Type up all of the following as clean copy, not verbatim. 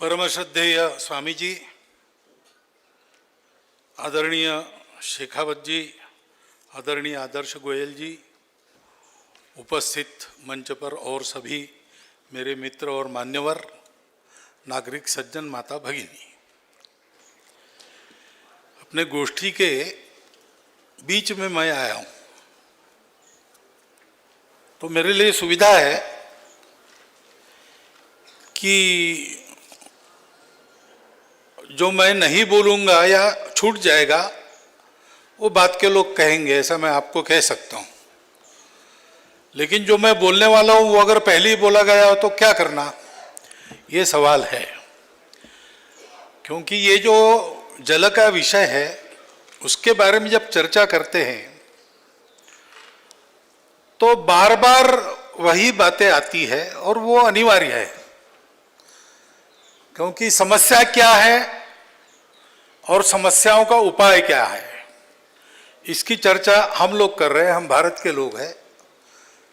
परम श्रद्धेय स्वामी जी, आदरणीय शेखावत जी, आदरणीय आदर्श गोयल जी, उपस्थित मंच पर और सभी मेरे मित्र और मान्यवर, नागरिक सज्जन, माता भगिनी, अपने गोष्ठी के बीच में मैं आया हूं तो मेरे लिए सुविधा है कि जो मैं नहीं बोलूँगा या छूट जाएगा वो बात के लोग कहेंगे, ऐसा मैं आपको कह सकता हूँ। लेकिन जो मैं बोलने वाला हूँ वो अगर पहले ही बोला गया हो तो क्या करना, ये सवाल है। क्योंकि ये जो जल का विषय है उसके बारे में जब चर्चा करते हैं तो बार बार वही बातें आती है और वो अनिवार्य है, क्योंकि समस्या क्या है और समस्याओं का उपाय क्या है, इसकी चर्चा हम लोग कर रहे हैं। हम भारत के लोग हैं,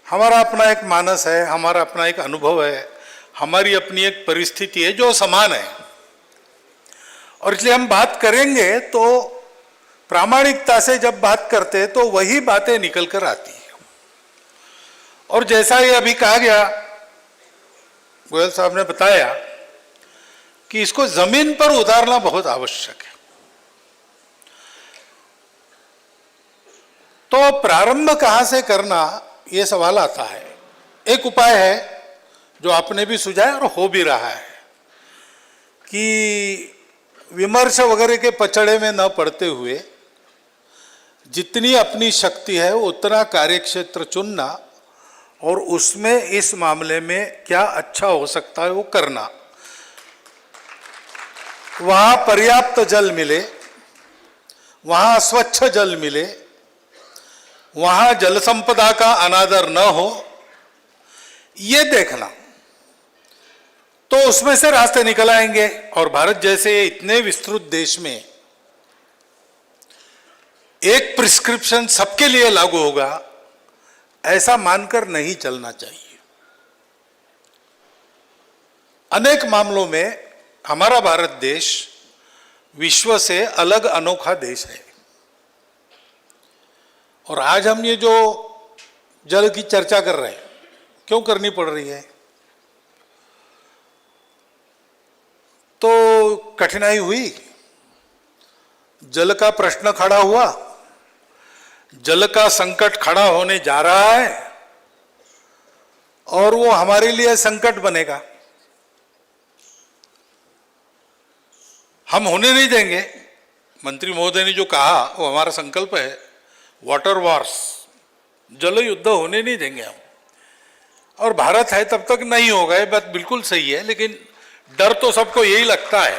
हमारा अपना एक मानस है, हमारा अपना एक अनुभव है, हमारी अपनी एक परिस्थिति है जो समान है, और इसलिए हम बात करेंगे तो प्रामाणिकता से जब बात करते हैं तो वही बातें निकल कर आती है। और जैसा ये अभी कहा गया, गोयल साहब ने बताया कि इसको जमीन पर उतारना बहुत आवश्यक है। तो प्रारंभ कहां से करना, यह सवाल आता है। एक उपाय है जो आपने भी सुझाया और हो भी रहा है कि विमर्श वगैरह के पचड़े में न पड़ते हुए जितनी अपनी शक्ति है उतना कार्यक्षेत्र चुनना और उसमें इस मामले में क्या अच्छा हो सकता है वो करना। वहां पर्याप्त जल मिले, वहां स्वच्छ जल मिले, वहां जल संपदा का अनादर न हो, ये देखना, तो उसमें से रास्ते निकल आएंगे। और भारत जैसे इतने विस्तृत देश में एक प्रिस्क्रिप्शन सबके लिए लागू होगा, ऐसा मानकर नहीं चलना चाहिए। अनेक मामलों में हमारा भारत देश विश्व से अलग अनोखा देश है। और आज हम ये जो जल की चर्चा कर रहे हैं, क्यों करनी पड़ रही है? तो कठिनाई हुई, जल का प्रश्न खड़ा हुआ, जल का संकट खड़ा होने जा रहा है और वो हमारे लिए संकट बनेगा, हम होने नहीं देंगे। मंत्री महोदय ने जो कहा वो हमारा संकल्प है, वाटर वॉर्स, जल युद्ध होने नहीं देंगे हम। और भारत है तब तक नहीं होगा, ये बात बिल्कुल सही है, लेकिन डर तो सबको यही लगता है।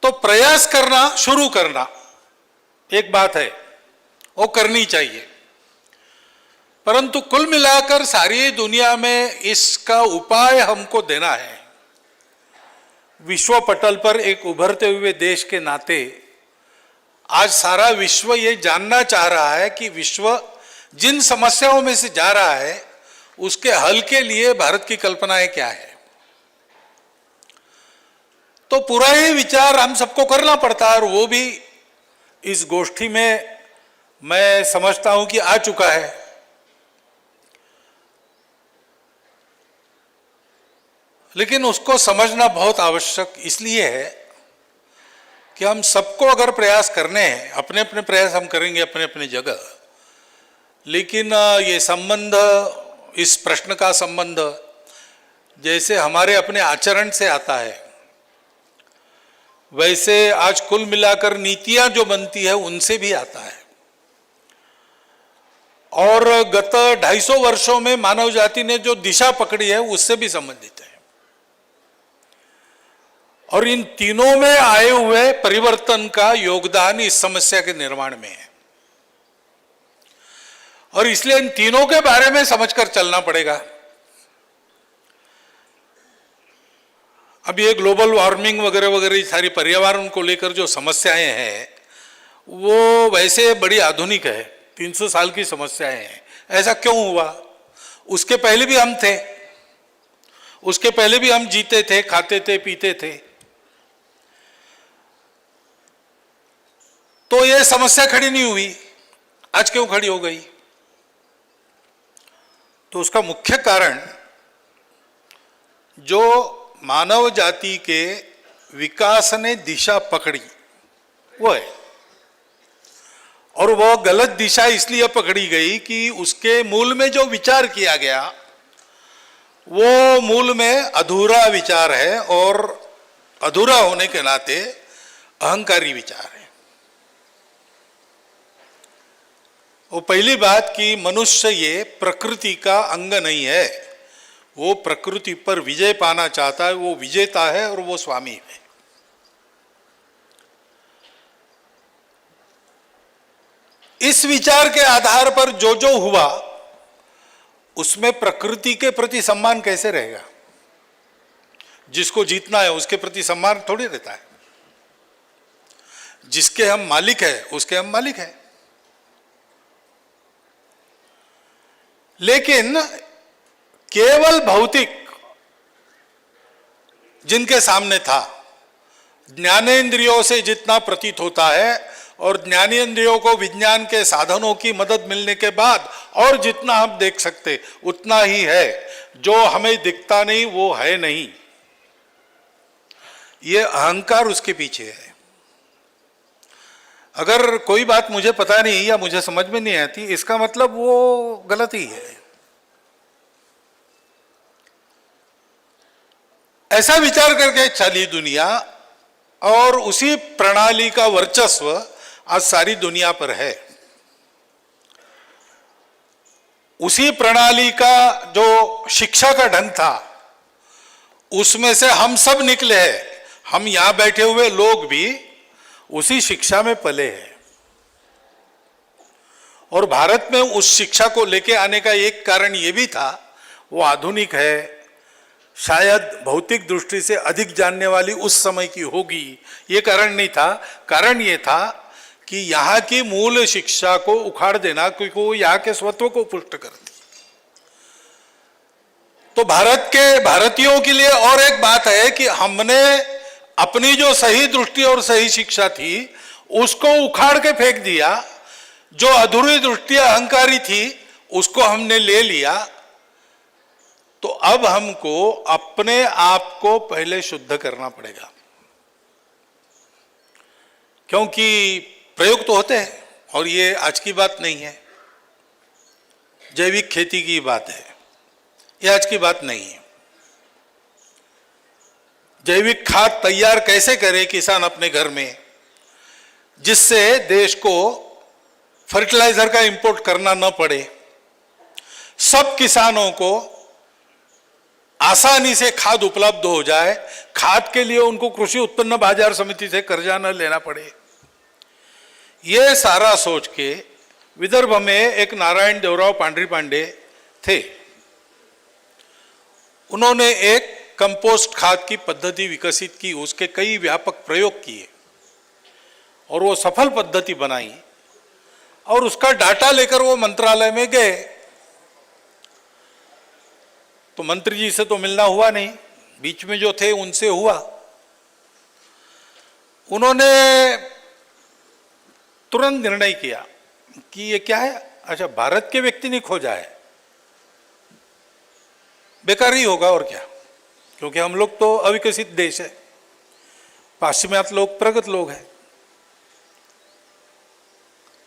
तो प्रयास करना, शुरू करना एक बात है, वो करनी चाहिए। परंतु कुल मिलाकर सारी दुनिया में इसका उपाय हमको देना है। विश्व पटल पर एक उभरते हुए देश के नाते आज सारा विश्व ये जानना चाह रहा है कि विश्व जिन समस्याओं में से जा रहा है उसके हल के लिए भारत की कल्पनाएं क्या है। तो पूरा ही विचार हम सबको करना पड़ता है, और वो भी इस गोष्ठी में मैं समझता हूं कि आ चुका है। लेकिन उसको समझना बहुत आवश्यक इसलिए है कि हम सबको अगर प्रयास करने हैं, अपने अपने प्रयास हम करेंगे अपने अपने जगह, लेकिन ये संबंध, इस प्रश्न का संबंध जैसे हमारे अपने आचरण से आता है, वैसे आज कुल मिलाकर नीतियां जो बनती है उनसे भी आता है। और गत 250 वर्षों में मानव जाति ने जो दिशा पकड़ी है उससे भी संबंधित है। और इन तीनों में आए हुए परिवर्तन का योगदान इस समस्या के निर्माण में है, और इसलिए इन तीनों के बारे में समझकर चलना पड़ेगा। अब ये ग्लोबल वार्मिंग वगैरह वगैरह सारी पर्यावरण को लेकर जो समस्याएं हैं वो वैसे बड़ी आधुनिक है, 300 साल की समस्याएं हैं। ऐसा क्यों हुआ? उसके पहले भी हम थे, उसके पहले भी हम जीते थे, खाते थे, पीते थे। तो ये समस्या खड़ी नहीं हुई, आज क्यों खड़ी हो गई? तो उसका मुख्य कारण जो मानव जाति के विकास ने दिशा पकड़ी वो है। और वह गलत दिशा इसलिए पकड़ी गई कि उसके मूल में जो विचार किया गया वो मूल में अधूरा विचार है, और अधूरा होने के नाते अहंकारी विचार है। वो पहली बात कि मनुष्य ये प्रकृति का अंग नहीं है, वो प्रकृति पर विजय पाना चाहता है, वो विजेता है और वो स्वामी है। इस विचार के आधार पर जो जो हुआ उसमें प्रकृति के प्रति सम्मान कैसे रहेगा? जिसको जीतना है उसके प्रति सम्मान थोड़ी रहता है। जिसके हम मालिक है उसके हम मालिक हैं। लेकिन केवल भौतिक जिनके सामने था, ज्ञानेंद्रियों से जितना प्रतीत होता है और ज्ञानेंद्रियों को विज्ञान के साधनों की मदद मिलने के बाद और जितना हम देख सकते उतना ही है। जो हमें दिखता नहीं वो है नहीं, ये अहंकार उसके पीछे है। अगर कोई बात मुझे पता नहीं या मुझे समझ में नहीं आती, इसका मतलब वो गलत ही है। ऐसा विचार करके चली दुनिया, और उसी प्रणाली का वर्चस्व आज सारी दुनिया पर है। उसी प्रणाली का जो शिक्षा का ढंग था उसमें से हम सब निकले हैं। हम यहां बैठे हुए लोग भी उसी शिक्षा में पले हैं। और भारत में उस शिक्षा को लेके आने का एक कारण यह भी था, वो आधुनिक है, शायद भौतिक दृष्टि से अधिक जानने वाली उस समय की होगी, ये कारण नहीं था। कारण ये था कि यहाँ की मूल शिक्षा को उखाड़ देना, क्योंकि वो यहाँ के स्वत्व को पुष्ट करती। तो भारत के भारतीयों के लिए और एक बात है कि हमने अपनी जो सही दृष्टि और सही शिक्षा थी उसको उखाड़ के फेंक दिया। जो अधूरी दृष्टि अहंकारी थी उसको हमने ले लिया। तो अब हमको अपने आप को पहले शुद्ध करना पड़ेगा, क्योंकि प्रयोग तो होते हैं और ये आज की बात नहीं है। जैविक खेती की बात है, ये आज की बात नहीं है। जैविक खाद तैयार कैसे करे किसान अपने घर में, जिससे देश को फर्टिलाइजर का इंपोर्ट करना न पड़े, सब किसानों को आसानी से खाद उपलब्ध हो जाए, खाद के लिए उनको कृषि उत्पन्न बाजार समिति से कर्जा न लेना पड़े। ये सारा सोच के विदर्भ में एक नारायण देवराव पांडरी पांडे थे। उन्होंने एक कंपोस्ट खाद की पद्धति विकसित की, उसके कई व्यापक प्रयोग किए और वो सफल पद्धति बनाई। और उसका डाटा लेकर वो मंत्रालय में गए। तो मंत्री जी से तो मिलना हुआ नहीं, बीच में जो थे उनसे हुआ। उन्होंने तुरंत निर्णय किया कि ये क्या है, अच्छा भारत के व्यक्ति ने खोजा है, बेकार ही होगा और क्या, क्योंकि हम लोग तो अविकसित देश है, पाश्चिमात्य लोग प्रगत लोग हैं।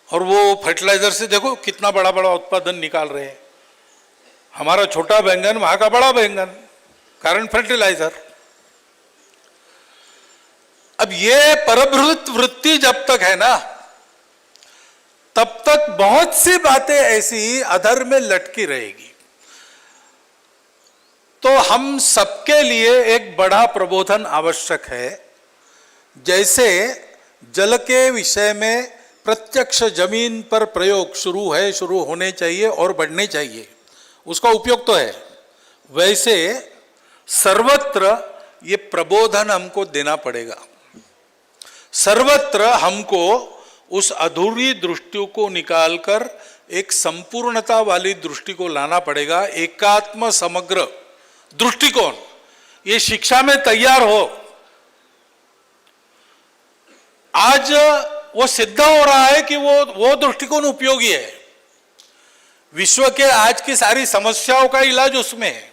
और वो फर्टिलाइजर से देखो कितना बड़ा बड़ा उत्पादन निकाल रहे हैं। हमारा छोटा बैंगन वहां का बड़ा बैंगन, कारण फर्टिलाइजर। अब ये परभृत वृत्ति जब तक है ना, तब तक बहुत सी बातें ऐसी अधर में लटकी रहेगी। तो हम सबके लिए एक बड़ा प्रबोधन आवश्यक है। जैसे जल के विषय में प्रत्यक्ष जमीन पर प्रयोग शुरू होने चाहिए और बढ़ने चाहिए, उसका उपयोग तो है, वैसे सर्वत्र ये प्रबोधन हमको देना पड़ेगा। सर्वत्र हमको उस अधूरी दृष्टियों को निकालकर एक संपूर्णता वाली दृष्टि को लाना पड़ेगा, एकात्म समग्र दृष्टिकोण ये शिक्षा में तैयार हो। आज वो सिद्ध हो रहा है कि वो दृष्टिकोण उपयोगी है। विश्व के आज की सारी समस्याओं का इलाज उसमें है।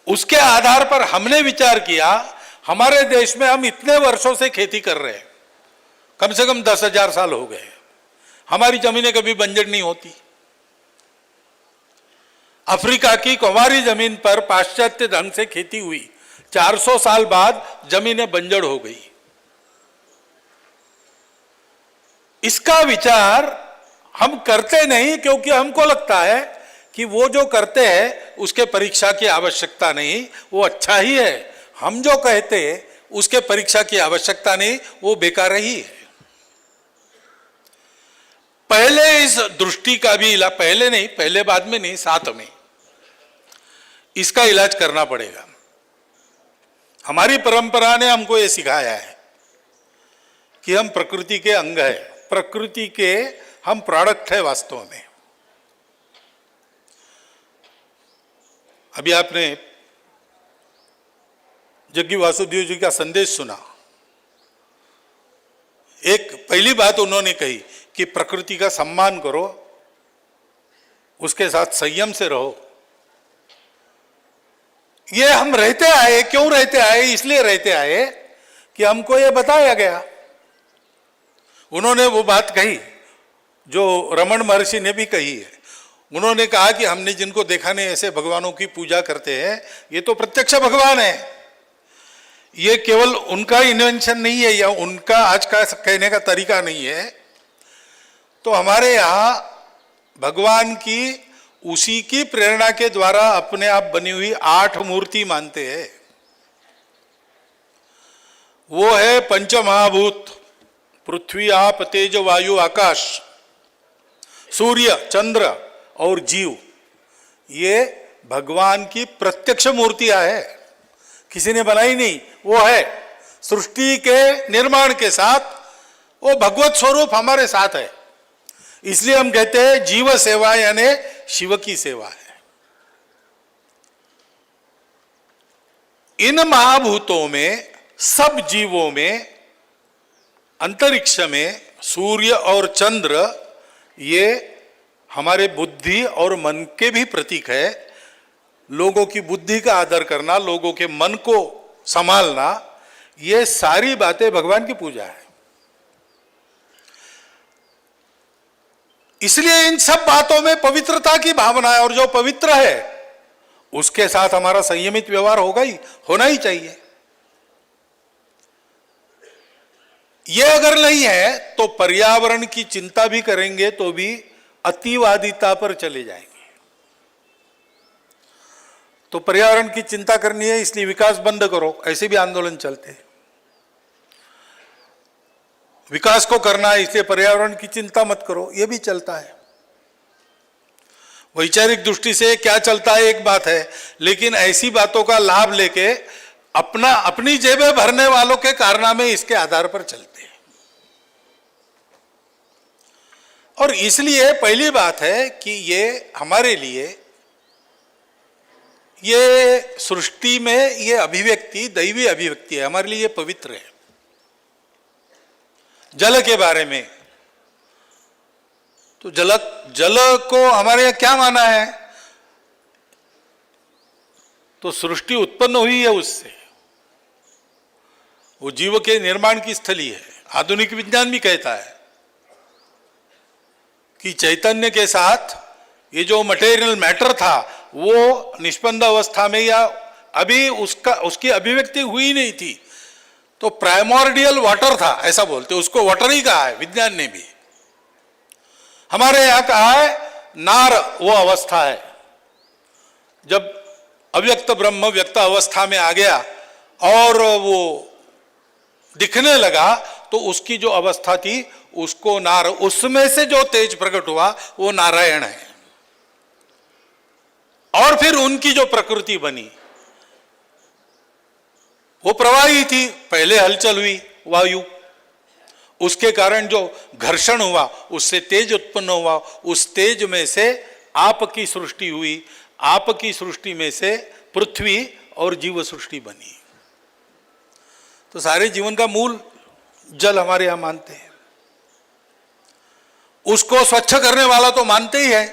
उसके आधार पर हमने विचार किया, हमारे देश में हम इतने वर्षों से खेती कर रहे हैं, कम से कम 10,000 साल हो गए, हमारी जमीनें कभी बंजर नहीं होती। अफ्रीका की कुंवारी जमीन पर पाश्चात्य ढंग से खेती हुई, 400 साल बाद जमीनें बंजर हो गई। इसका विचार हम करते नहीं, क्योंकि हमको लगता है कि वो जो करते हैं उसके परीक्षा की आवश्यकता नहीं, वो अच्छा ही है। हम जो कहते हैं उसके परीक्षा की आवश्यकता नहीं, वो बेकार ही है। पहले इस दृष्टि का भी इलाज, पहले नहीं, पहले बाद में नहीं, साथ में इसका इलाज करना पड़ेगा। हमारी परंपरा ने हमको ये सिखाया है कि हम प्रकृति के अंग है, प्रकृति के हम प्रोडक्ट है वास्तव में। अभी आपने जग्गी वासुदेव जी का संदेश सुना। एक पहली बात उन्होंने कही कि प्रकृति का सम्मान करो, उसके साथ संयम से रहो। ये हम रहते आए, क्यों रहते आए? इसलिए रहते आए कि हमको ये बताया गया। उन्होंने वो बात कही जो रमण महर्षि ने भी कही है। उन्होंने कहा कि हमने जिनको देखा नहीं ऐसे भगवानों की पूजा करते हैं, ये तो प्रत्यक्ष भगवान है। ये केवल उनका इन्वेंशन नहीं है या उनका आज का कहने का तरीका नहीं है। तो हमारे यहाँ भगवान की उसी की प्रेरणा के द्वारा अपने आप बनी हुई 8 मूर्ति मानते हैं। वो है पंचमहाभूत, पृथ्वी आप तेज वायु आकाश, सूर्य चंद्र और जीव। ये भगवान की प्रत्यक्ष मूर्तियां है, किसी ने बनाई नहीं, वो है। सृष्टि के निर्माण के साथ वो भगवत स्वरूप हमारे साथ है। इसलिए हम कहते हैं जीव सेवा यानी शिव की सेवा है। इन महाभूतों में, सब जीवों में, अंतरिक्ष में सूर्य और चंद्र ये हमारे बुद्धि और मन के भी प्रतीक है। लोगों की बुद्धि का आदर करना, लोगों के मन को संभालना, ये सारी बातें भगवान की पूजा है। इसलिए इन सब बातों में पवित्रता की भावना है, और जो पवित्र है उसके साथ हमारा संयमित व्यवहार होना ही चाहिए। ये अगर नहीं है तो पर्यावरण की चिंता भी करेंगे तो भी अतिवादिता पर चले जाएंगे। तो पर्यावरण की चिंता करनी है इसलिए विकास बंद करो, ऐसे भी आंदोलन चलते हैं। विकास को करना है इसलिए पर्यावरण की चिंता मत करो, यह भी चलता है। वैचारिक दृष्टि से क्या चलता है एक बात है, लेकिन ऐसी बातों का लाभ लेके अपनी जेबें भरने वालों के कारनामे इसके आधार पर चलते हैं। और इसलिए पहली बात है कि ये हमारे लिए, ये सृष्टि में ये अभिव्यक्ति दैवी अभिव्यक्ति है, हमारे लिए ये पवित्र है। जल के बारे में तो जल को हमारे यहाँ क्या माना है? तो सृष्टि उत्पन्न हुई है उससे, वो जीव के निर्माण की स्थली है। आधुनिक विज्ञान भी कहता है कि चैतन्य के साथ ये जो मटेरियल मैटर था वो निष्पन्द अवस्था में या अभी उसकी अभिव्यक्ति हुई नहीं थी, तो प्राइमोर्डियल वाटर था, ऐसा बोलते, उसको वाटर ही कहा है विज्ञान ने भी। हमारे यहां कहा है नार वो अवस्था है जब अव्यक्त ब्रह्म व्यक्त अवस्था में आ गया और वो दिखने लगा, तो उसकी जो अवस्था थी उसको नार, उसमें से जो तेज प्रकट हुआ वो नारायण है। और फिर उनकी जो प्रकृति बनी वो प्रवाही थी, पहले हलचल हुई वायु, उसके कारण जो घर्षण हुआ, उससे तेज उत्पन्न हुआ, उस तेज में से आपकी सृष्टि हुई, आपकी सृष्टि में से पृथ्वी और जीव सृष्टि बनी। तो सारे जीवन का मूल जल हमारे यहां मानते हैं। उसको स्वच्छ करने वाला तो मानते ही है।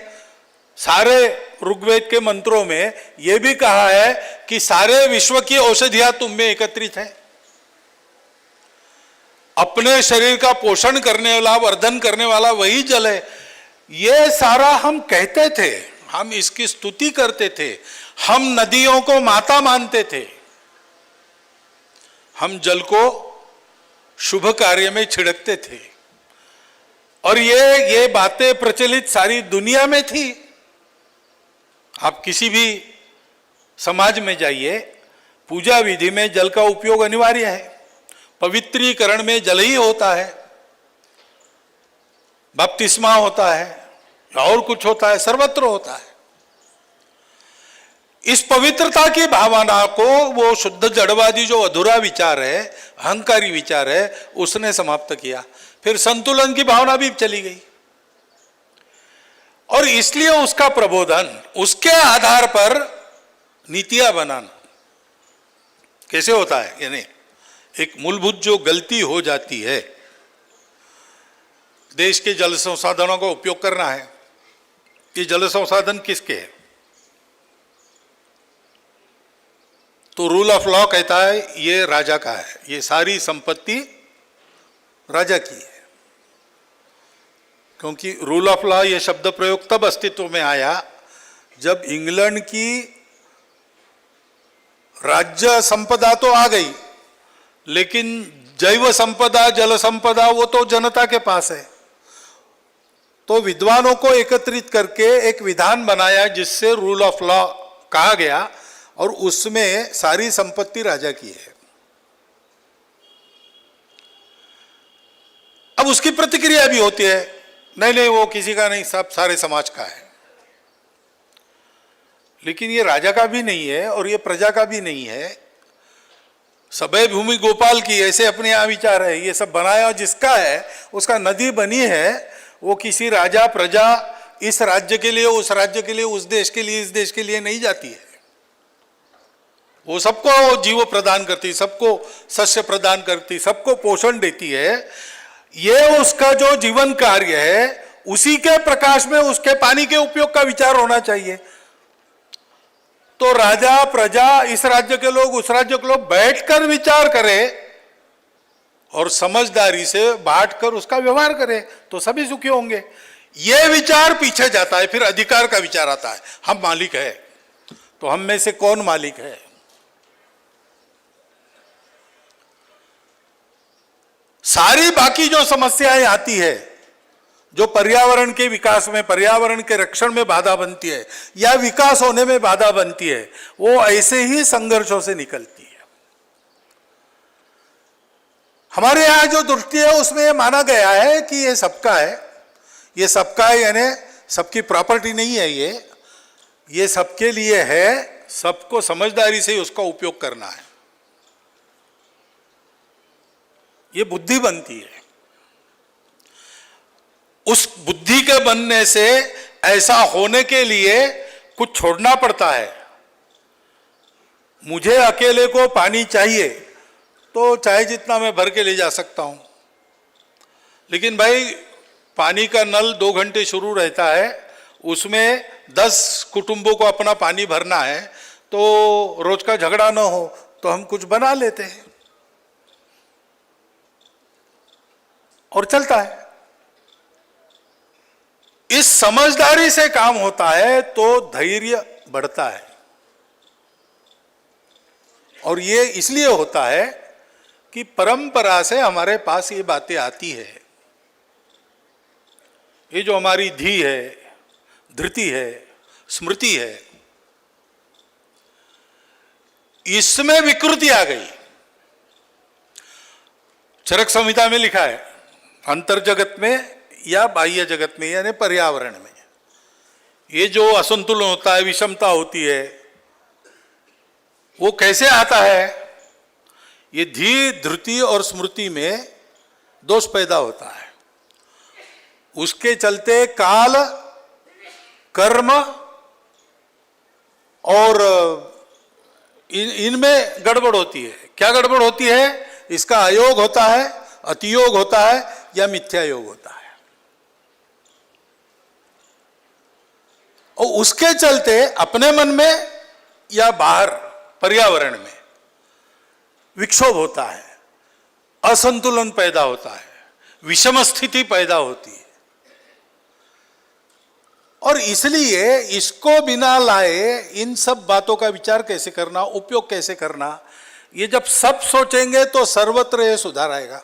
सारे ऋग्वेद के मंत्रों में यह भी कहा है कि सारे विश्व की औषधियां तुम में एकत्रित है। अपने शरीर का पोषण करने वाला, वर्धन करने वाला वही जल है। ये सारा हम कहते थे, हम इसकी स्तुति करते थे, हम नदियों को माता मानते थे, हम जल को शुभ कार्य में छिड़कते थे, और ये बातें प्रचलित सारी दुनिया में थी। आप किसी भी समाज में जाइए, पूजा विधि में जल का उपयोग अनिवार्य है, पवित्रीकरण में जल ही होता है, बपतिस्मा होता है, और कुछ होता है, सर्वत्र होता है। इस पवित्रता की भावना को वो शुद्ध जड़वादी जो अधूरा विचार है, अहंकारी विचार है, उसने समाप्त किया। फिर संतुलन की भावना भी चली गई, और इसलिए उसका प्रबोधन, उसके आधार पर नीतियां बनाना कैसे होता है। यानी एक मूलभूत जो गलती हो जाती है, देश के जल संसाधनों का उपयोग करना है। ये जल संसाधन किसके है? तो रूल ऑफ लॉ कहता है ये राजा का है, ये सारी संपत्ति राजा की है। क्योंकि रूल ऑफ लॉ ये शब्द प्रयोग तब अस्तित्व में आया जब इंग्लैंड की राज्य संपदा तो आ गई, लेकिन जैव संपदा, जल संपदा वो तो जनता के पास है। तो विद्वानों को एकत्रित करके एक विधान बनाया जिससे रूल ऑफ लॉ कहा गया, और उसमें सारी संपत्ति राजा की है। अब उसकी प्रतिक्रिया भी होती है, नहीं नहीं वो किसी का नहीं, सब सारे समाज का है। लेकिन ये राजा का भी नहीं है और ये प्रजा का भी नहीं है। सबे भूमि गोपाल की, ऐसे अपने यहां विचार है। ये सब बनाया जिसका है, उसका नदी बनी है, वो किसी राजा प्रजा, इस राज्य के लिए, उस राज्य के लिए, उस देश के लिए, इस देश के लिए नहीं जाती है। वो सबको जीव प्रदान करती, सबको सस्य प्रदान करती, सबको पोषण देती है। ये उसका जो जीवन कार्य है, उसी के प्रकाश में उसके पानी के उपयोग का विचार होना चाहिए। तो राजा प्रजा, इस राज्य के लोग, उस राज्य के लोग बैठकर विचार करें और समझदारी से बांटकर उसका व्यवहार करें, तो सभी सुखी होंगे। यह विचार पीछे जाता है, फिर अधिकार का विचार आता है। हम मालिक है, तो हम में से कौन मालिक है? सारी बाकी जो समस्याएं आती है, जो पर्यावरण के विकास में, पर्यावरण के रक्षण में बाधा बनती है या विकास होने में बाधा बनती है, वो ऐसे ही संघर्षों से निकलती है। हमारे यहां जो दृष्टि है उसमें यह माना गया है कि ये सबका है, ये सबका है, यानी सबकी प्रॉपर्टी नहीं है, ये सबके लिए है, सबको समझदारी से उसका उपयोग करना है। ये बुद्धि बनती है। उस बुद्धि के बनने से ऐसा होने के लिए कुछ छोड़ना पड़ता है। मुझे अकेले को पानी चाहिए तो चाहे जितना मैं भर के ले जा सकता हूं, लेकिन भाई पानी का नल 2 घंटे शुरू रहता है, उसमें 10 कुटुंबों को अपना पानी भरना है, तो रोज का झगड़ा ना हो तो हम कुछ बना लेते हैं और चलता है। इस समझदारी से काम होता है तो धैर्य बढ़ता है, और ये इसलिए होता है कि परंपरा से हमारे पास ये बातें आती है। ये जो हमारी धी है, धृति है, स्मृति है, इसमें विकृति आ गई। चरक संहिता में लिखा है, अंतर जगत में या बाह्य जगत में, यानी पर्यावरण में, ये जो असंतुलन होता है, विषमता होती है, वो कैसे आता है? ये धी, धृति और स्मृति में दोष पैदा होता है। उसके चलते काल, कर्म और इनमें गड़बड़ होती है। क्या गड़बड़ होती है? इसका अयोग होता है, अतियोग होता है या मिथ्या योग होता है। और उसके चलते अपने मन में या बाहर पर्यावरण में विक्षोभ होता है, असंतुलन पैदा होता है, विषम स्थिति पैदा होती है। और इसलिए इसको बिना लाए इन सब बातों का विचार कैसे करना, उपयोग कैसे करना, ये जब सब सोचेंगे तो सर्वत्र ये सुधार आएगा।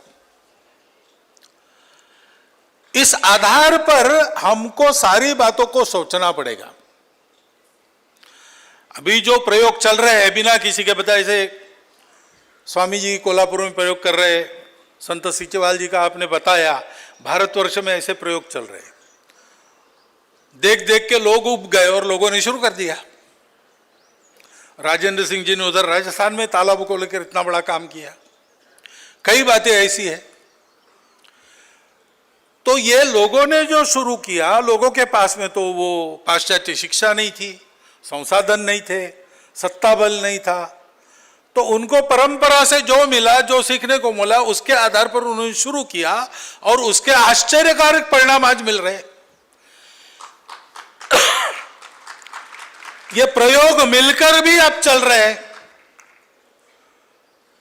इस आधार पर हमको सारी बातों को सोचना पड़ेगा। अभी जो प्रयोग चल रहे हैं बिना किसी के बताए, से स्वामी जी कोल्हापुर में प्रयोग कर रहे, संत सीचेवाल जी का आपने बताया, भारतवर्ष में ऐसे प्रयोग चल रहे। देख देख के लोग उब गए और लोगों ने शुरू कर दिया। राजेंद्र सिंह जी ने उधर राजस्थान में तालाबों को लेकर इतना बड़ा काम किया। कई बातें ऐसी है। तो ये लोगों ने जो शुरू किया, लोगों के पास में तो वो पाश्चात्य शिक्षा नहीं थी, संसाधन नहीं थे, सत्ता बल नहीं था, तो उनको परंपरा से जो मिला, जो सीखने को मिला, उसके आधार पर उन्होंने शुरू किया और उसके आश्चर्यकारक परिणाम आज मिल रहे। ये प्रयोग मिलकर भी अब चल रहे हैं।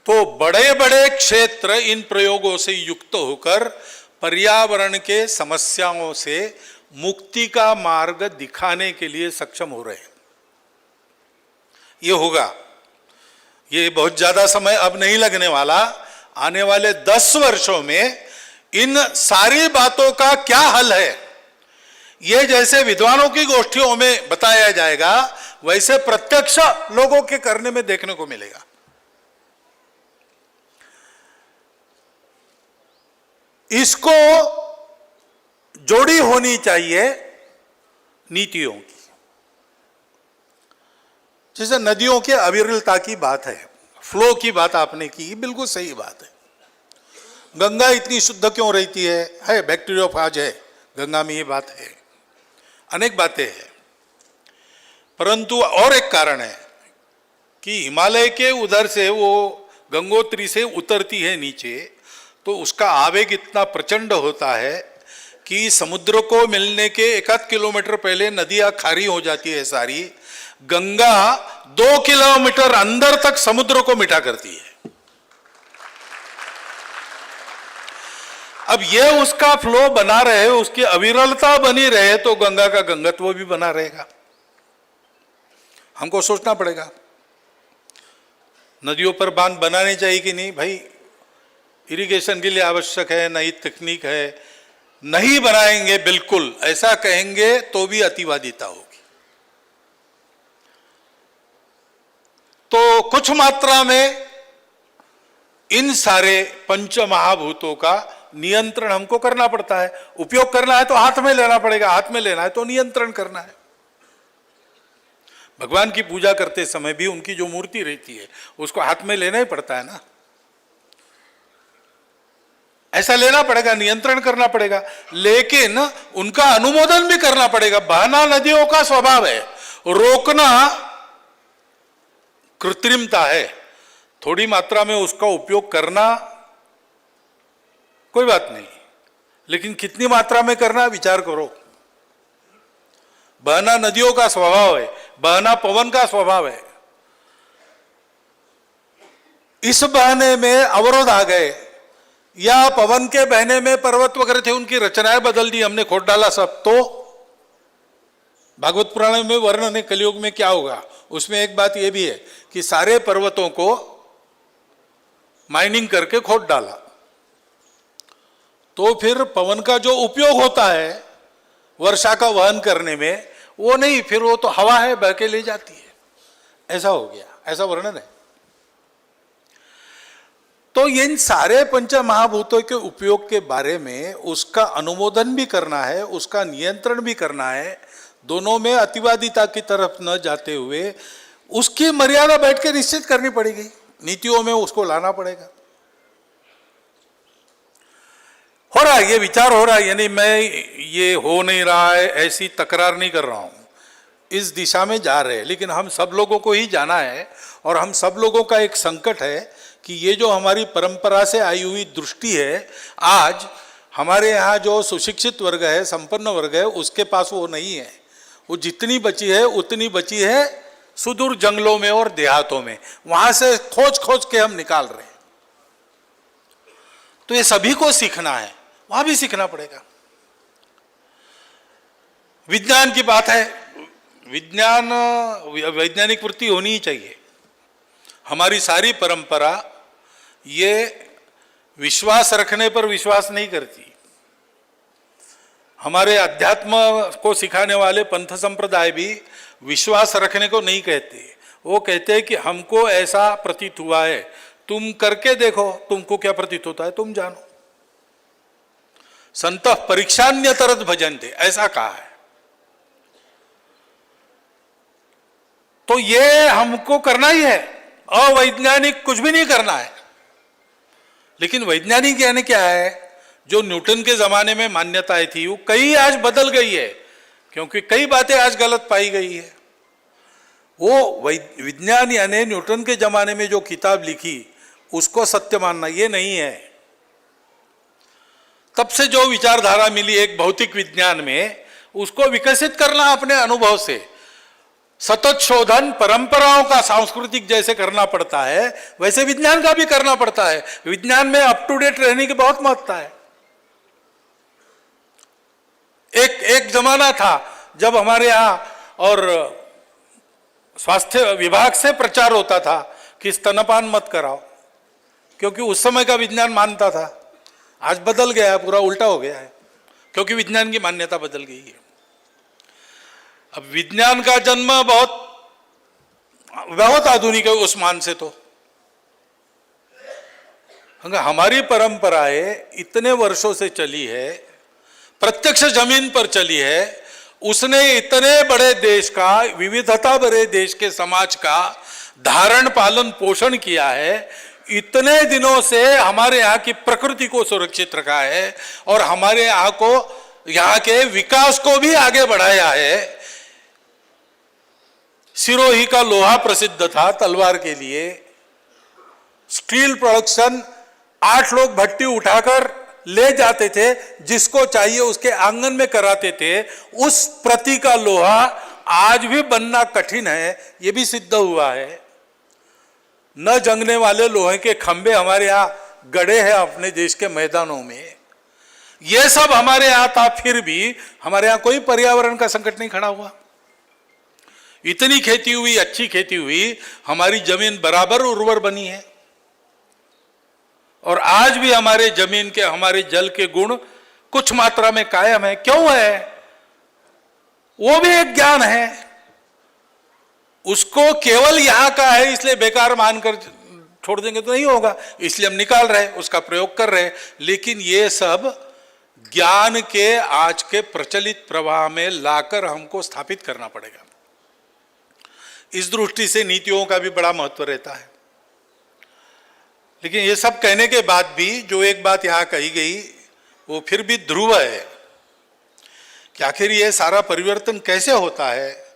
तो बड़े बड़े क्षेत्र इन प्रयोगों से युक्त होकर पर्यावरण के समस्याओं से मुक्ति का मार्ग दिखाने के लिए सक्षम हो रहे हैं। ये होगा, ये बहुत ज्यादा समय अब नहीं लगने वाला। आने वाले 10 वर्षों में इन सारी बातों का क्या हल है, ये जैसे विद्वानों की गोष्ठियों में बताया जाएगा, वैसे प्रत्यक्ष लोगों के करने में देखने को मिलेगा। इसको जोड़ी होनी चाहिए नीतियों की। जैसे नदियों के अविरलता की बात है, फ्लो की बात आपने की, बिल्कुल सही बात है। गंगा इतनी शुद्ध क्यों रहती है बैक्टीरियोफाज है गंगा में, ये बात है, अनेक बातें हैं। परंतु और एक कारण है कि हिमालय के उधर से वो गंगोत्री से उतरती है नीचे, तो उसका आवेग इतना प्रचंड होता है कि समुद्र को मिलने के 1 किलोमीटर पहले नदियां खारी हो जाती है सारी। गंगा 2 किलोमीटर अंदर तक समुद्र को मिटा करती है। अब ये उसका फ्लो बना रहे, उसकी अविरलता बनी रहे, तो गंगा का गंगत्व भी बना रहेगा। हमको सोचना पड़ेगा नदियों पर बांध बनाने चाहिए कि नहीं। भाई इरिगेशन के लिए आवश्यक है, नई तकनीक है, नहीं बनाएंगे बिल्कुल ऐसा कहेंगे तो भी अतिवादिता होगी। तो कुछ मात्रा में इन सारे पंच महाभूतों का नियंत्रण हमको करना पड़ता है। उपयोग करना है तो हाथ में लेना पड़ेगा, हाथ में लेना है तो नियंत्रण करना है। भगवान की पूजा करते समय भी उनकी जो मूर्ति रहती है उसको हाथ में लेना ही पड़ता है ना, ऐसा लेना पड़ेगा, नियंत्रण करना पड़ेगा, लेकिन उनका अनुमोदन भी करना पड़ेगा। बहना नदियों का स्वभाव है, रोकना कृत्रिमता है। थोड़ी मात्रा में उसका उपयोग करना कोई बात नहीं, लेकिन कितनी मात्रा में करना विचार करो। बहना नदियों का स्वभाव है, बहना पवन का स्वभाव है। इस बहने में अवरोध आ गए या पवन के बहने में पर्वत वगैरह थे, उनकी रचनाएं बदल दी, हमने खोद डाला सब, तो भागवत पुराण में वर्णन है कलयुग में क्या होगा। उसमें एक बात यह भी है कि सारे पर्वतों को माइनिंग करके खोद डाला, तो फिर पवन का जो उपयोग होता है वर्षा का वहन करने में, वो नहीं, फिर वो तो हवा है, बह के ले जाती है। ऐसा हो गया, ऐसा वर्णन है। तो इन सारे पंच महाभूतों के उपयोग के बारे में उसका अनुमोदन भी करना है, उसका नियंत्रण भी करना है, दोनों में अतिवादिता की तरफ न जाते हुए उसकी मर्यादा बैठ के निश्चित करनी पड़ेगी, नीतियों में उसको लाना पड़ेगा। हो रहा है, ये विचार हो रहा है, यानी मैं ये हो नहीं रहा है ऐसी तकरार नहीं कर रहा हूँ, इस दिशा में जा रहे हैं। लेकिन हम सब लोगों को ही जाना है और हम सब लोगों का एक संकट है कि ये जो हमारी परंपरा से आई हुई दृष्टि है, आज हमारे यहाँ जो सुशिक्षित वर्ग है, संपन्न वर्ग है, उसके पास वो नहीं है। वो जितनी बची है उतनी बची है सुदूर जंगलों में और देहातों में, वहां से खोज खोज के हम निकाल रहे हैं। तो ये सभी को सीखना है, वहां भी सीखना पड़ेगा। विज्ञान की बात है, विज्ञान वैज्ञानिक वृत्ति होनी ही चाहिए। हमारी सारी परंपरा ये विश्वास रखने पर विश्वास नहीं करती। हमारे अध्यात्म को सिखाने वाले पंथ संप्रदाय भी विश्वास रखने को नहीं कहते, वो कहते हैं कि हमको ऐसा प्रतीत हुआ है, तुम करके देखो तुमको क्या प्रतीत होता है, तुम जानो। संतः परीक्षान्यतरत भजन्ते, ऐसा कहा है। तो ये हमको करना ही है, अवैज्ञानिक कुछ भी नहीं करना है। लेकिन वैज्ञानिक यानी क्या है, जो न्यूटन के जमाने में मान्यताएं थी वो कई आज बदल गई है, क्योंकि कई बातें आज गलत पाई गई है। वो विज्ञान यानी न्यूटन के जमाने में जो किताब लिखी उसको सत्य मानना, ये नहीं है। तब से जो विचारधारा मिली एक भौतिक विज्ञान में, उसको विकसित करना अपने अनुभव से, सतत शोधन परंपराओं का सांस्कृतिक जैसे करना पड़ता है, वैसे विज्ञान का भी करना पड़ता है। विज्ञान में अप टू डेट रहने की बहुत महत्ता है। एक जमाना था जब हमारे यहाँ और स्वास्थ्य विभाग से प्रचार होता था कि स्तनपान मत कराओ, क्योंकि उस समय का विज्ञान मानता था। आज बदल गया है, पूरा उल्टा हो गया है, क्योंकि विज्ञान की मान्यता बदल गई है। अब विज्ञान का जन्म बहुत आधुनिक है उस मान से। तो हमारी परंपराएं इतने वर्षों से चली है, प्रत्यक्ष जमीन पर चली है। उसने इतने बड़े देश का, विविधता भरे देश के समाज का धारण पालन पोषण किया है, इतने दिनों से हमारे यहाँ की प्रकृति को सुरक्षित रखा है और हमारे यहाँ को, यहाँ के विकास को भी आगे बढ़ाया है। सिरोही का लोहा प्रसिद्ध था तलवार के लिए। स्टील प्रोडक्शन 8 लोग भट्टी उठाकर ले जाते थे, जिसको चाहिए उसके आंगन में कराते थे। उस प्रति का लोहा आज भी बनना कठिन है, यह भी सिद्ध हुआ है। न जंगने वाले लोहे के खंबे हमारे यहाँ गड़े हैं अपने देश के मैदानों में। यह सब हमारे यहाँ था, फिर भी हमारे यहाँ कोई पर्यावरण का संकट नहीं खड़ा हुआ। इतनी खेती हुई, अच्छी खेती हुई, हमारी जमीन बराबर उर्वर बनी है और आज भी हमारे जमीन के, हमारे जल के गुण कुछ मात्रा में कायम है। क्यों है? वो भी एक ज्ञान है। उसको केवल यहां का है इसलिए बेकार मानकर छोड़ देंगे तो नहीं होगा, इसलिए हम निकाल रहे, उसका प्रयोग कर रहे। लेकिन ये सब ज्ञान के आज के प्रचलित प्रवाह में लाकर हमको स्थापित करना पड़ेगा। इस दृष्टि से नीतियों का भी बड़ा महत्व रहता है। लेकिन ये सब कहने के बाद भी जो एक बात यहां कही गई वो फिर भी ध्रुव है कि आखिर ये सारा परिवर्तन कैसे होता है।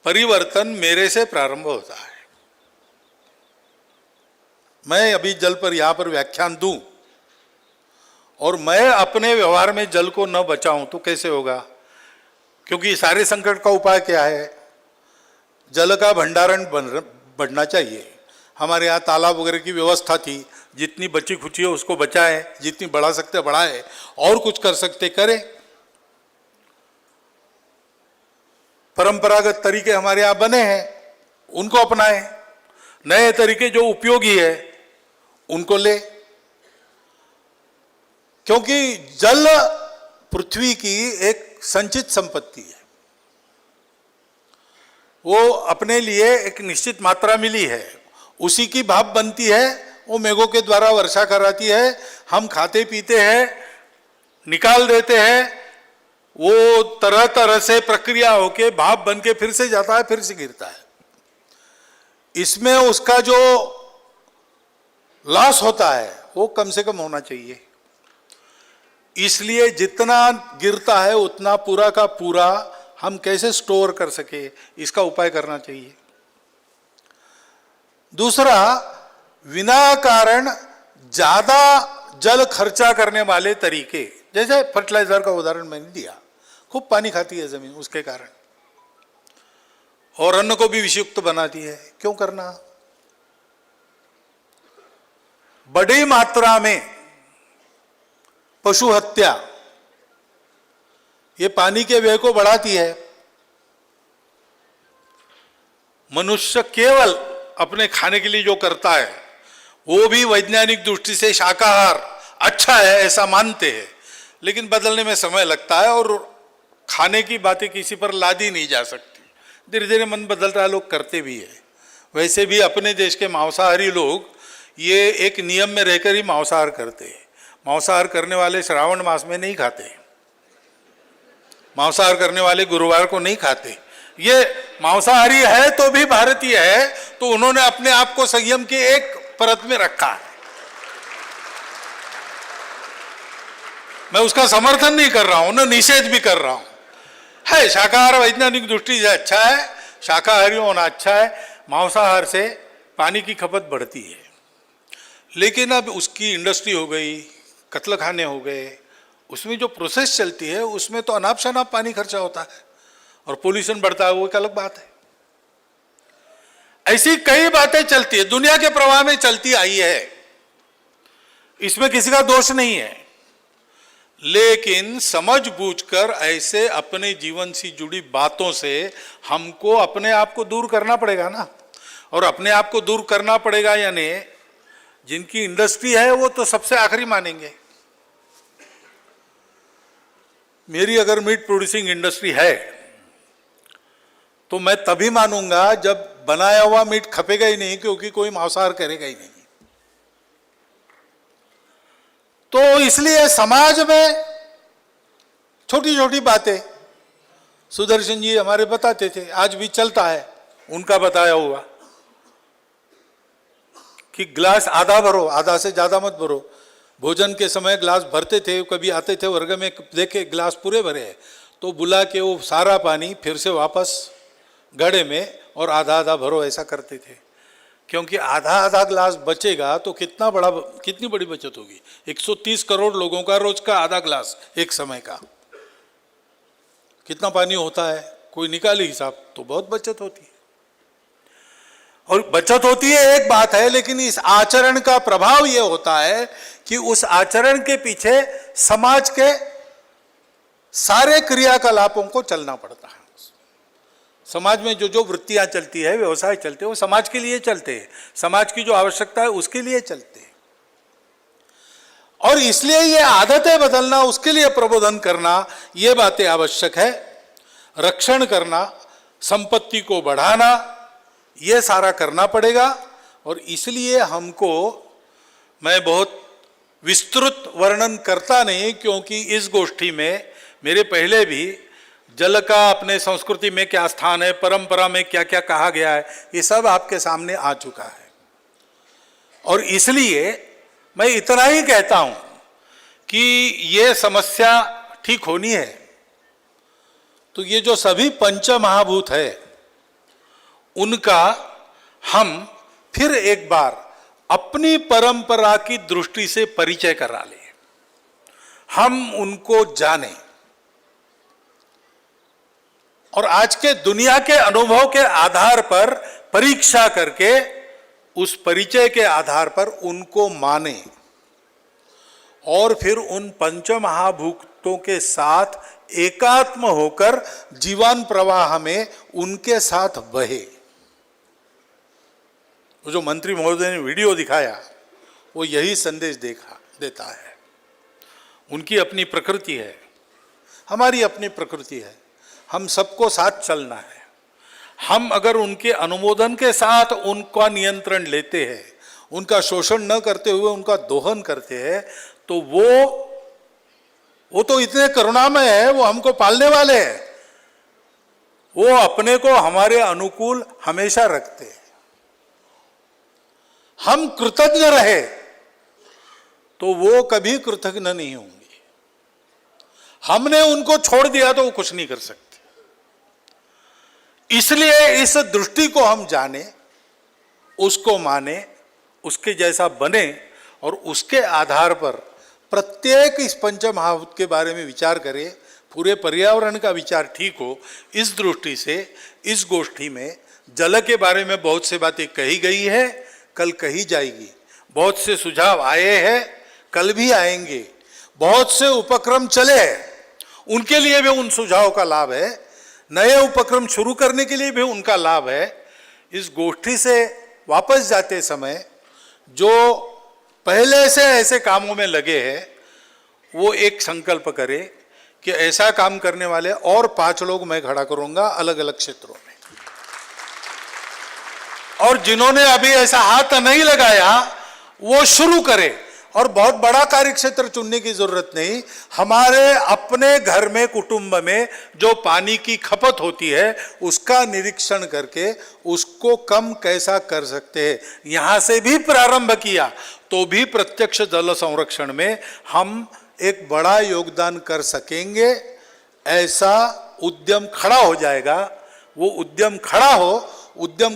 परिवर्तन मेरे से प्रारंभ होता है। मैं अभी जल पर यहां पर व्याख्यान दूं और मैं अपने व्यवहार में जल को न बचाऊं तो कैसे होगा? क्योंकि सारे संकट का उपाय क्या है? जल का भंडारण बढ़ना चाहिए। हमारे यहाँ तालाब वगैरह की व्यवस्था थी, जितनी बची खुची है उसको बचाएं, जितनी बढ़ा सकते बढ़ाएं, और कुछ कर सकते करें। परंपरागत तरीके हमारे यहाँ बने हैं, उनको अपनाएं। नए तरीके जो उपयोगी है उनको ले, क्योंकि जल पृथ्वी की एक संचित संपत्ति है। वो अपने लिए एक निश्चित मात्रा मिली है, उसी की भाप बनती है, वो मेघों के द्वारा वर्षा कराती है, हम खाते पीते हैं, निकाल देते हैं। वो तरह तरह से प्रक्रिया होके भाप बन के फिर से जाता है, फिर से गिरता है। इसमें उसका जो लॉस होता है वो कम से कम होना चाहिए। इसलिए जितना गिरता है उतना पूरा का पूरा हम कैसे स्टोर कर सके, इसका उपाय करना चाहिए। दूसरा, बिना कारण ज्यादा जल खर्चा करने वाले तरीके, जैसे फर्टिलाइजर का उदाहरण मैंने दिया, खूब पानी खाती है जमीन उसके कारण, और अन्न को भी विषयुक्त बनाती है, क्यों करना। बड़ी मात्रा में पशु हत्या ये पानी के व्यय को बढ़ाती है। मनुष्य केवल अपने खाने के लिए जो करता है वो भी वैज्ञानिक दृष्टि से शाकाहार अच्छा है ऐसा मानते हैं, लेकिन बदलने में समय लगता है और खाने की बातें किसी पर लादी नहीं जा सकती। धीरे धीरे मन बदलता है, लोग करते भी है। वैसे भी अपने देश के मांसाहारी लोग ये एक नियम में रहकर ही मांसाहार करते हैं। मांसाहार करने वाले श्रावण मास में नहीं खाते, मांसाहार करने वाले गुरुवार को नहीं खाते। ये मांसाहारी है तो भी भारतीय है, तो उन्होंने अपने आप को संयम के एक परत में रखा है। मैं उसका समर्थन नहीं कर रहा हूं, ना निषेध भी कर रहा हूं। है शाकाहार वैज्ञानिक दृष्टि से अच्छा है, शाकाहारी होना अच्छा है। मांसाहार से पानी की खपत बढ़ती है, लेकिन अब उसकी इंडस्ट्री हो गई, कत्लखाने हो गए, उसमें जो प्रोसेस चलती है उसमें तो अनाप शनाप पानी खर्चा होता है और पोल्यूशन बढ़ता है, वो एक अलग बात है। ऐसी कई बातें चलती है, दुनिया के प्रवाह में चलती आई है, इसमें किसी का दोष नहीं है। लेकिन समझ बूझकर ऐसे अपने जीवन से जुड़ी बातों से हमको अपने आप को दूर करना पड़ेगा ना। और अपने आप को दूर करना पड़ेगा यानी जिनकी इंडस्ट्री है वो तो सबसे आखिरी मानेंगे। मेरी अगर मीट प्रोड्यूसिंग इंडस्ट्री है तो मैं तभी मानूंगा जब बनाया हुआ मीट खपेगा ही नहीं, क्योंकि कोई मांसाहार करेगा ही नहीं। तो इसलिए समाज में छोटी छोटी बातें सुदर्शन जी हमारे बताते थे, आज भी चलता है उनका बताया हुआ कि ग्लास आधा भरो, आधा से ज्यादा मत भरो। भोजन के समय ग्लास भरते थे, कभी आते थे वर्ग में, देखे ग्लास पूरे भरे हैं तो बुला के वो सारा पानी फिर से वापस घड़े में और आधा आधा भरो, ऐसा करते थे। क्योंकि आधा आधा ग्लास बचेगा तो कितनी बड़ी बचत होगी। 130 करोड़ लोगों का रोज का आधा ग्लास एक समय का कितना पानी होता है, कोई निकाले हिसाब, तो बहुत बचत होती है। और बचत होती है एक बात है, लेकिन इस आचरण का प्रभाव यह होता है कि उस आचरण के पीछे समाज के सारे क्रियाकलापों को चलना पड़ता है। समाज में जो जो वृत्तियां चलती है, व्यवसाय चलते हैं, वो समाज के लिए चलते हैं, समाज की जो आवश्यकता है उसके लिए चलते हैं। और इसलिए ये आदतें बदलना, उसके लिए प्रबोधन करना, ये बातें आवश्यक है। रक्षण करना, संपत्ति को बढ़ाना, ये सारा करना पड़ेगा। और इसलिए हमको, मैं बहुत विस्तृत वर्णन करता नहीं, क्योंकि इस गोष्ठी में मेरे पहले भी जल का अपने संस्कृति में क्या स्थान है, परंपरा में क्या क्या कहा गया है, ये सब आपके सामने आ चुका है। और इसलिए मैं इतना ही कहता हूं कि ये समस्या ठीक होनी है तो ये जो सभी पंच महाभूत है उनका हम फिर एक बार अपनी परंपरा की दृष्टि से परिचय करा लें, हम उनको जानें और आज के दुनिया के अनुभव के आधार पर परीक्षा करके उस परिचय के आधार पर उनको माने और फिर उन पंच महाभूतों के साथ एकात्म होकर जीवन प्रवाह में उनके साथ बहे। वो जो मंत्री महोदय ने वीडियो दिखाया वो यही संदेश देता है। उनकी अपनी प्रकृति है, हमारी अपनी प्रकृति है, हम सबको साथ चलना है। हम अगर उनके अनुमोदन के साथ उनका नियंत्रण लेते हैं, उनका शोषण न करते हुए उनका दोहन करते हैं, तो वो तो इतने करुणामय है, वो हमको पालने वाले हैं, वो अपने को हमारे अनुकूल हमेशा रखते हैं। हम कृतज्ञ रहे तो वो कभी कृतज्ञ नहीं होंगे। हमने उनको छोड़ दिया तो वो कुछ नहीं कर सकते। इसलिए इस दृष्टि को हम जाने, उसको माने, उसके जैसा बने और उसके आधार पर प्रत्येक इस पंच महाभूत के बारे में विचार करें, पूरे पर्यावरण का विचार ठीक हो। इस दृष्टि से इस गोष्ठी में जल के बारे में बहुत सी बातें कही गई है, कल कही जाएगी। बहुत से सुझाव आए हैं, कल भी आएंगे। बहुत से उपक्रम चले हैं, उनके लिए भी उन सुझावों का लाभ है। नए उपक्रम शुरू करने के लिए भी उनका लाभ है। इस गोष्ठी से वापस जाते समय जो पहले से ऐसे कामों में लगे हैं, वो एक संकल्प करे कि ऐसा काम करने वाले और 5 लोग मैं खड़ा करूंगा अलग अलग क्षेत्रों में। और जिन्होंने अभी ऐसा हाथ नहीं लगाया वो शुरू करे। और बहुत बड़ा कार्य क्षेत्र चुनने की जरूरत नहीं। हमारे अपने घर में, कुटुंब में जो पानी की खपत होती है उसका निरीक्षण करके उसको कम कैसा कर सकते हैं, यहां से भी प्रारंभ किया तो भी प्रत्यक्ष जल संरक्षण में हम एक बड़ा योगदान कर सकेंगे। ऐसा उद्यम खड़ा हो जाएगा। वो उद्यम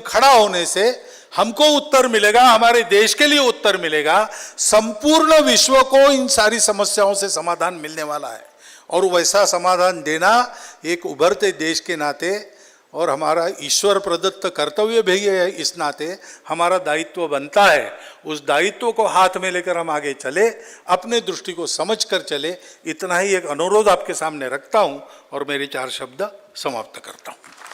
खड़ा होने से हमको उत्तर मिलेगा, हमारे देश के लिए उत्तर मिलेगा, संपूर्ण विश्व को इन सारी समस्याओं से समाधान मिलने वाला है। और वैसा समाधान देना एक उभरते देश के नाते और हमारा ईश्वर प्रदत्त कर्तव्य भी है, इस नाते हमारा दायित्व बनता है। उस दायित्व को हाथ में लेकर हम आगे चले, अपने दृष्टि को समझ कर चले। इतना ही एक अनुरोध आपके सामने रखता हूं और मेरे 4 शब्द समाप्त करता हूं।